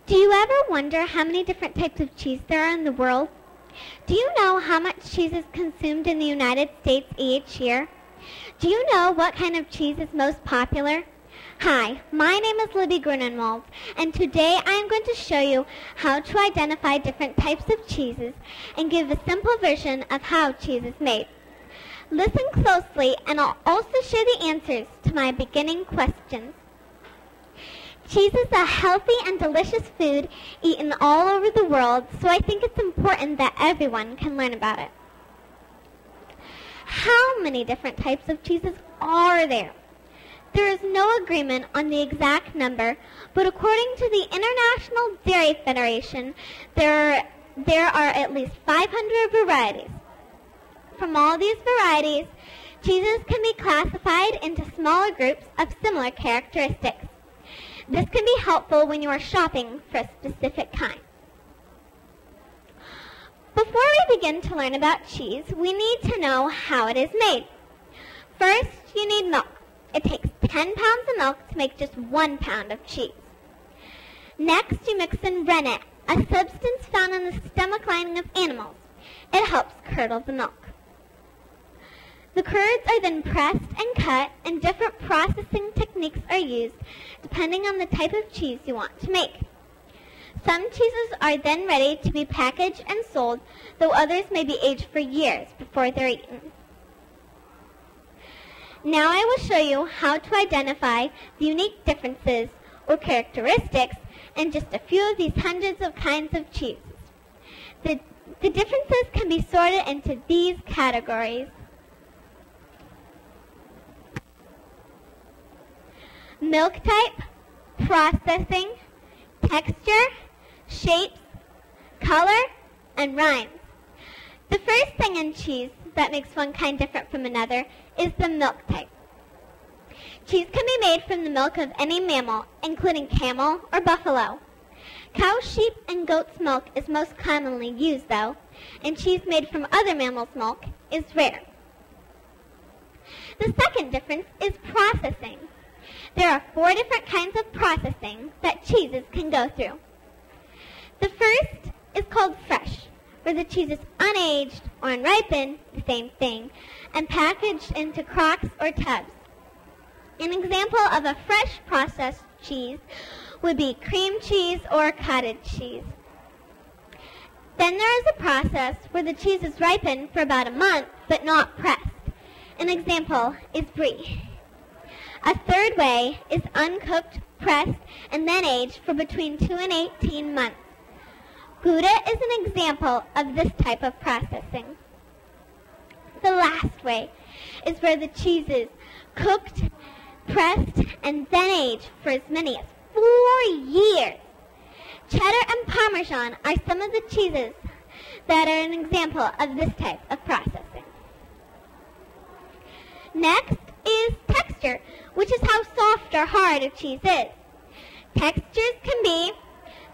Do you ever wonder how many different types of cheese there are in the world? Do you know how much cheese is consumed in the United States each year? Do you know what kind of cheese is most popular? Hi, my name is Libby Grunenwald, and today I am going to show you how to identify different types of cheeses and give a simple version of how cheese is made. Listen closely, and I'll also share the answers to my beginning questions. Cheese is a healthy and delicious food eaten all over the world, so I think it's important that everyone can learn about it. How many different types of cheeses are there? There is no agreement on the exact number, but according to the International Dairy Federation, there are at least 500 varieties. From all these varieties, cheeses can be classified into smaller groups of similar characteristics. This can be helpful when you are shopping for a specific kind. Before we begin to learn about cheese, we need to know how it is made. First, you need milk. It takes 10 pounds of milk to make just 1 pound of cheese. Next, you mix in rennet, a substance found in the stomach lining of animals. It helps curdle the milk. The curds are then pressed and cut, and different processing techniques are used depending on the type of cheese you want to make. Some cheeses are then ready to be packaged and sold, though others may be aged for years before they're eaten. Now I will show you how to identify the unique differences or characteristics in just a few of these hundreds of kinds of cheeses. The differences can be sorted into these categories. Milk type, processing, texture, shapes, color, and rinds. The first thing in cheese that makes one kind different from another is the milk type. Cheese can be made from the milk of any mammal, including camel or buffalo. Cow, sheep, and goat's milk is most commonly used, though, and cheese made from other mammals' milk is rare. The second difference is processing. There are 4 different kinds of processing that cheeses can go through. The first is called fresh, where the cheese is unaged or unripened, the same thing, and packaged into crocks or tubs. An example of a fresh processed cheese would be cream cheese or cottage cheese. Then there is a process where the cheese is ripened for about a month but not pressed. An example is brie. A third way is uncooked, pressed, and then aged for between 2 and 18 months. Gouda is an example of this type of processing. The last way is where the cheese is cooked, pressed, and then aged for as many as 4 years. Cheddar and Parmesan are some of the cheeses that are an example of this type of processing. Next is texture, which is how soft or hard a cheese is. Textures can be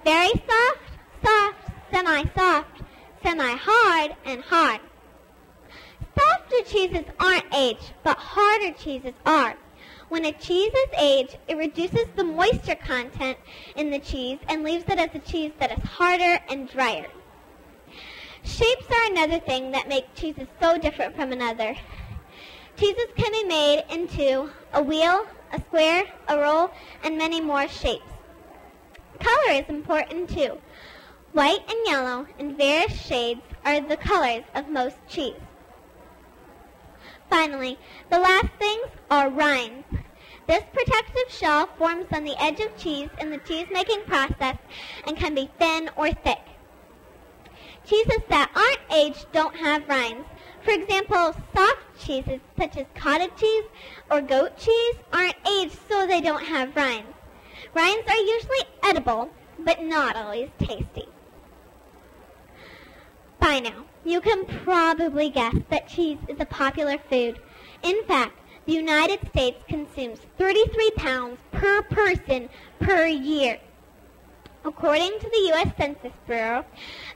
very soft, soft, semi-soft, semi-hard, and hard. Softer cheeses aren't aged, but harder cheeses are. When a cheese is aged, it reduces the moisture content in the cheese and leaves it as a cheese that is harder and drier. Shapes are another thing that make cheeses so different from another. Cheeses can be made into a wheel, a square, a roll, and many more shapes. Color is important too. White and yellow in various shades are the colors of most cheese. Finally, the last things are rinds. This protective shell forms on the edge of cheese in the cheese-making process and can be thin or thick. Cheeses that aren't aged don't have rinds. For example, soft cheeses such as cottage cheese or goat cheese aren't aged, so they don't have rinds. Rinds are usually edible, but not always tasty. By now, you can probably guess that cheese is a popular food. In fact, the United States consumes 33 pounds per person per year. According to the U.S. Census Bureau,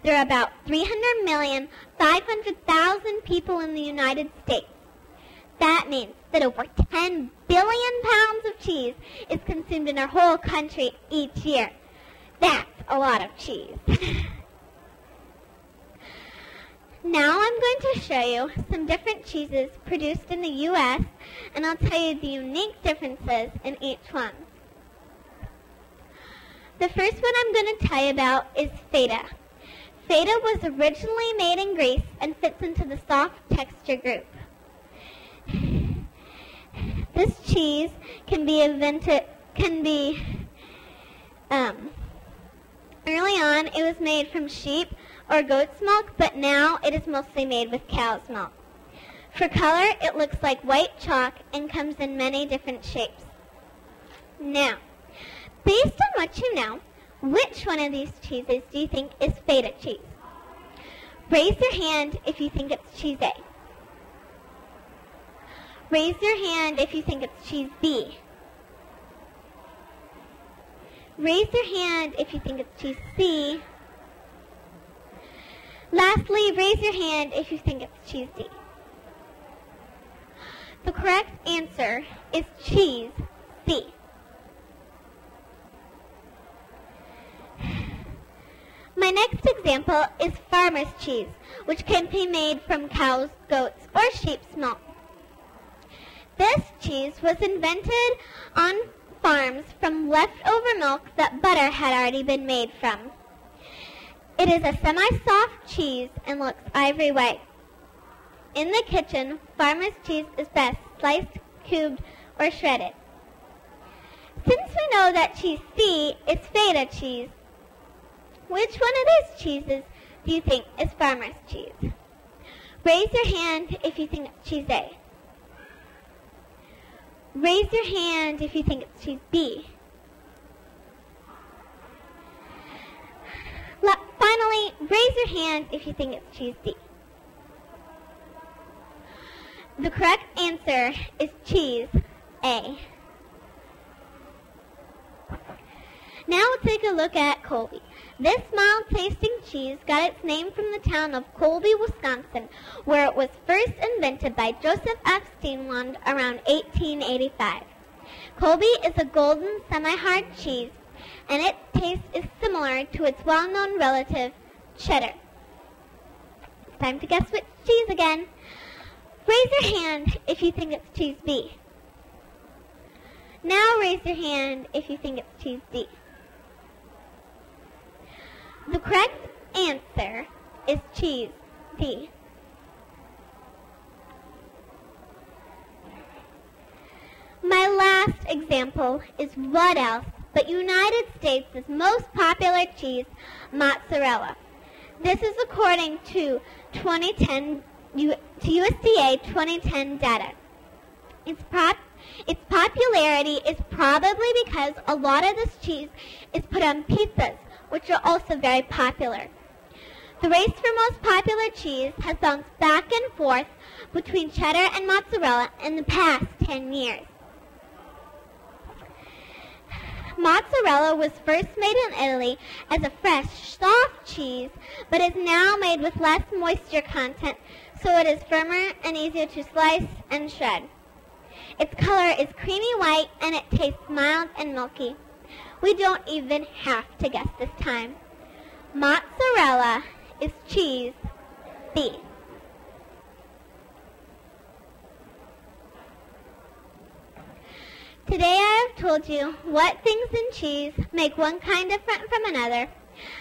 there are about 300,500,000 people in the United States. That means that over 10 billion pounds of cheese is consumed in our whole country each year. That's a lot of cheese. Now I'm going to show you some different cheeses produced in the U.S., and I'll tell you the unique differences in each one. The first one I'm going to tell you about is feta. Feta was originally made in Greece and fits into the soft texture group. This cheese early on it was made from sheep or goat's milk, but now it is mostly made with cow's milk. For color, it looks like white chalk and comes in many different shapes. Now, based on what you know, which one of these cheeses do you think is feta cheese? Raise your hand if you think it's cheese A. Raise your hand if you think it's cheese B. Raise your hand if you think it's cheese C. Lastly, raise your hand if you think it's cheese D. The correct answer is cheese C. My next example is farmer's cheese, which can be made from cows, goats, or sheep's milk. This cheese was invented on farms from leftover milk that butter had already been made from. It is a semi-soft cheese and looks ivory white. In the kitchen, farmer's cheese is best sliced, cubed, or shredded. Since we know that cheese C is feta cheese, which one of these cheeses do you think is farmer's cheese? Raise your hand if you think it's cheese A. Raise your hand if you think it's cheese B. Finally, raise your hand if you think it's cheese D. The correct answer is cheese A. Now we'll take a look at Colby. This mild-tasting cheese got its name from the town of Colby, Wisconsin, where it was first invented by Joseph F. Steenwand around 1885. Colby is a golden, semi-hard cheese, and its taste is similar to its well-known relative, cheddar. It's time to guess which cheese again. Raise your hand if you think it's cheese B. Now raise your hand if you think it's cheese D. The correct answer is cheese D. My last example is what else but United States' most popular cheese, mozzarella. This is according to USDA 2010 data. Its popularity is probably because a lot of this cheese is put on pizzas, which are also very popular. The race for most popular cheese has bounced back and forth between cheddar and mozzarella in the past 10 years. Mozzarella was first made in Italy as a fresh, soft cheese, but is now made with less moisture content, so it is firmer and easier to slice and shred. Its color is creamy white and it tastes mild and milky. We don't even have to guess this time. Mozzarella is cheese B. Today I have told you what things in cheese make one kind different from another,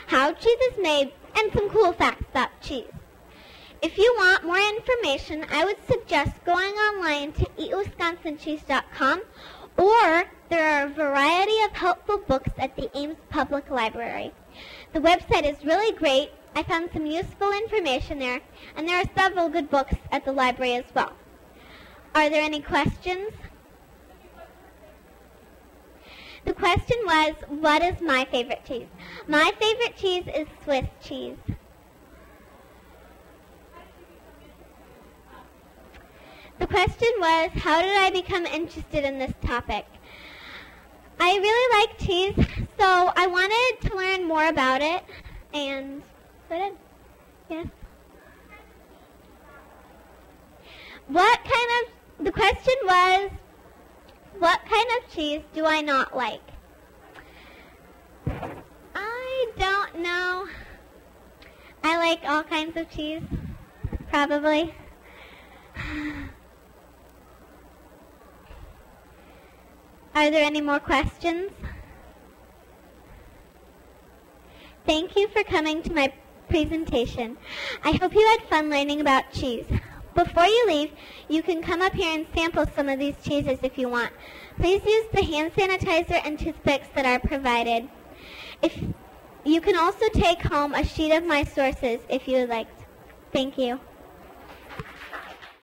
how cheese is made, and some cool facts about cheese. If you want more information, I would suggest going online to eatwisconsincheese.com, or there are a variety of helpful books at the Ames Public Library. The website is really great. I found some useful information there, and there are several good books at the library as well. Are there any questions? The question was, what is my favorite cheese? My favorite cheese is Swiss cheese. The question was, how did I become interested in this topic? I really like cheese, so I wanted to learn more about it, and so I did. Yes. The question was, what kind of cheese do I not like? I don't I like all kinds of cheese, probably. Are there any more questions? Thank you for coming to my presentation. I hope you had fun learning about cheese. Before you leave, you can come up here and sample some of these cheeses if you want. Please use the hand sanitizer and toothpicks that are provided. You can also take home a sheet of my sources if you would like. Thank you.